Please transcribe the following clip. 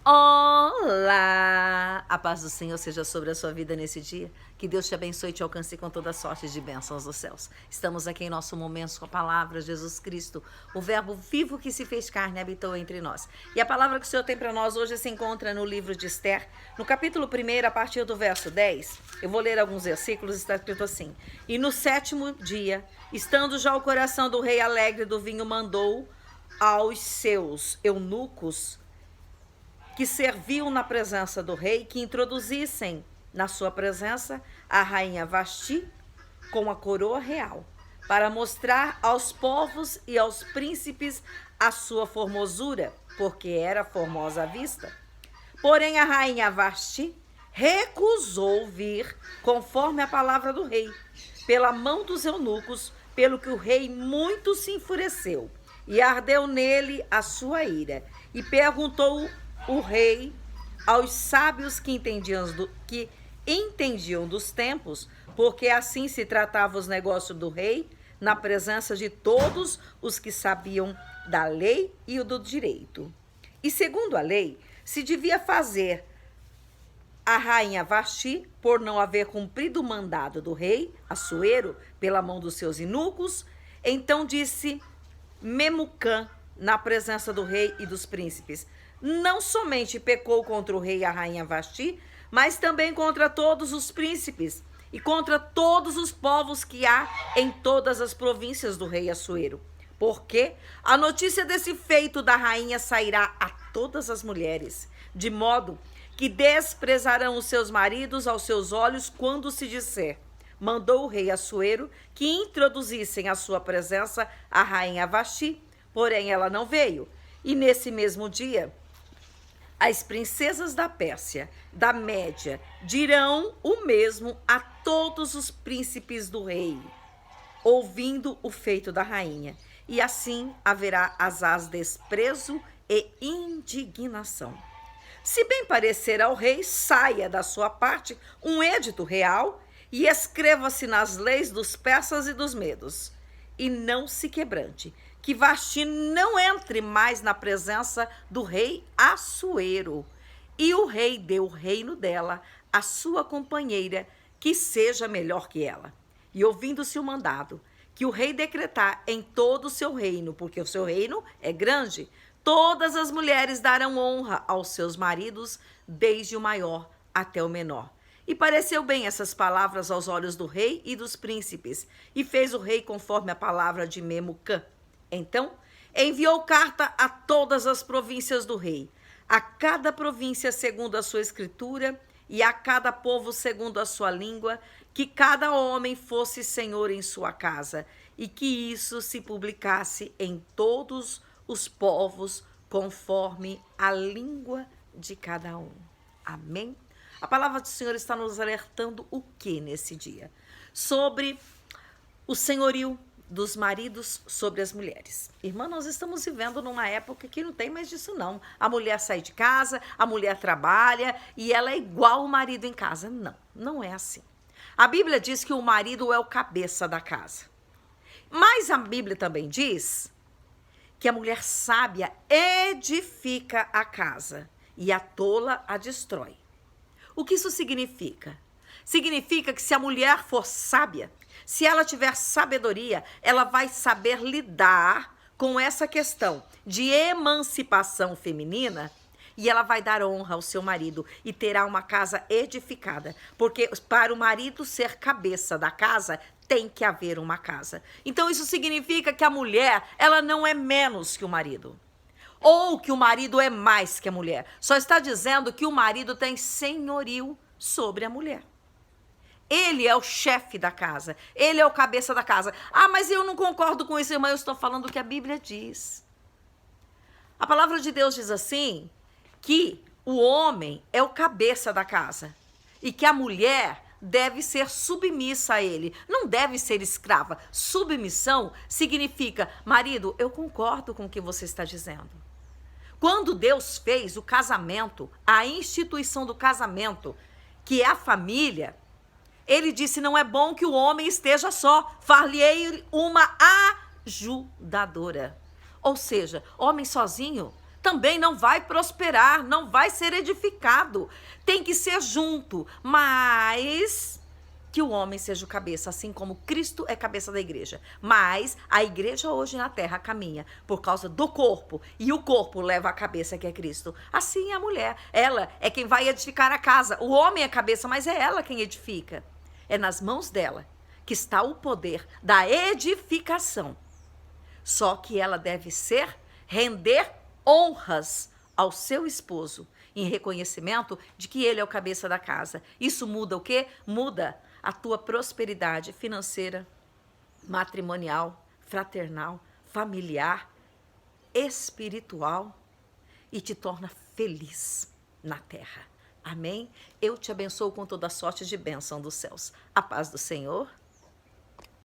Olá! A paz do Senhor seja sobre a sua vida nesse dia. Que Deus te abençoe e te alcance com toda sorte de bênçãos dos céus. Estamos aqui em nosso momento com a palavra Jesus Cristo, o verbo vivo que se fez carne e habitou entre nós. E a palavra que o Senhor tem para nós hoje se encontra no livro de Esther, no capítulo 1, a partir do verso 10. Eu vou ler alguns versículos, está escrito assim: E no 7º dia, estando já o coração do rei alegre do vinho, mandou aos seus eunucos que serviam na presença do rei, que introduzissem na sua presença a rainha Vasti com a coroa real, para mostrar aos povos e aos príncipes a sua formosura, porque era formosa à vista. Porém, a rainha Vasti recusou vir conforme a palavra do rei, pela mão dos eunucos, pelo que o rei muito se enfureceu, e ardeu nele a sua ira, e perguntou o rei aos sábios que entendiam dos tempos, porque assim se tratava os negócios do rei, na presença de todos os que sabiam da lei e do direito. E segundo a lei, se devia fazer a rainha Vasti, por não haver cumprido o mandado do rei, Assuero, pela mão dos seus eunucos. Então disse Memucã, na presença do rei e dos príncipes: não somente pecou contra o rei e a rainha Vasti, mas também contra todos os príncipes e contra todos os povos que há em todas as províncias do rei Assuero. Porque a notícia desse feito da rainha sairá a todas as mulheres, de modo que desprezarão os seus maridos aos seus olhos quando se disser: mandou o rei Assuero que introduzissem à sua presença a rainha Vasti, porém ela não veio. E nesse mesmo dia, as princesas da Pérsia, da Média, dirão o mesmo a todos os príncipes do rei, ouvindo o feito da rainha. E assim haverá asaz desprezo e indignação. Se bem parecer ao rei, saia da sua parte um edito real e escreva-se nas leis dos persas e dos medos, e não se quebrante, que Vasti não entre mais na presença do rei Assuero. E o rei deu o reino dela à sua companheira, que seja melhor que ela. E ouvindo-se o mandado, que o rei decretar em todo o seu reino, porque o seu reino é grande, todas as mulheres darão honra aos seus maridos, desde o maior até o menor. E pareceu bem essas palavras aos olhos do rei e dos príncipes, e fez o rei conforme a palavra de Memucã. Então, enviou carta a todas as províncias do rei, a cada província segundo a sua escritura, e a cada povo segundo a sua língua, que cada homem fosse senhor em sua casa, e que isso se publicasse em todos os povos, conforme a língua de cada um. Amém? A palavra do Senhor está nos alertando o que nesse dia? Sobre o senhorio dos maridos sobre as mulheres. Irmã, nós estamos vivendo numa época que não tem mais disso não. A mulher sai de casa, a mulher trabalha e ela é igual o marido em casa. Não, não é assim. A Bíblia diz que o marido é o cabeça da casa. Mas a Bíblia também diz que a mulher sábia edifica a casa e a tola a destrói. O que isso significa? Significa que se a mulher for sábia, se ela tiver sabedoria, ela vai saber lidar com essa questão de emancipação feminina e ela vai dar honra ao seu marido e terá uma casa edificada. Porque para o marido ser cabeça da casa, tem que haver uma casa. Então isso significa que a mulher, ela não é menos que o marido. Ou que o marido é mais que a mulher. Só está dizendo que o marido tem senhorio sobre a mulher. Ele é o chefe da casa, ele é o cabeça da casa. Ah, mas eu não concordo com isso, irmã, eu estou falando o que a Bíblia diz. A palavra de Deus diz assim, que o homem é o cabeça da casa e que a mulher deve ser submissa a ele, não deve ser escrava. Submissão significa: marido, eu concordo com o que você está dizendo. Quando Deus fez o casamento, a instituição do casamento, que é a família, ele disse: não é bom que o homem esteja só, far-lhe-ei uma ajudadora. Ou seja, homem sozinho também não vai prosperar, não vai ser edificado. Tem que ser junto, mas que o homem seja o cabeça, assim como Cristo é cabeça da igreja. Mas a igreja hoje na terra caminha por causa do corpo, e o corpo leva a cabeça, que é Cristo. Assim é a mulher, ela é quem vai edificar a casa. O homem é a cabeça, mas é ela quem edifica. É nas mãos dela que está o poder da edificação. Só que ela deve render honras ao seu esposo, em reconhecimento de que ele é o cabeça da casa. Isso muda o quê? Muda a tua prosperidade financeira, matrimonial, fraternal, familiar, espiritual, e te torna feliz na terra. Amém? Eu te abençoo com toda a sorte de bênção dos céus. A paz do Senhor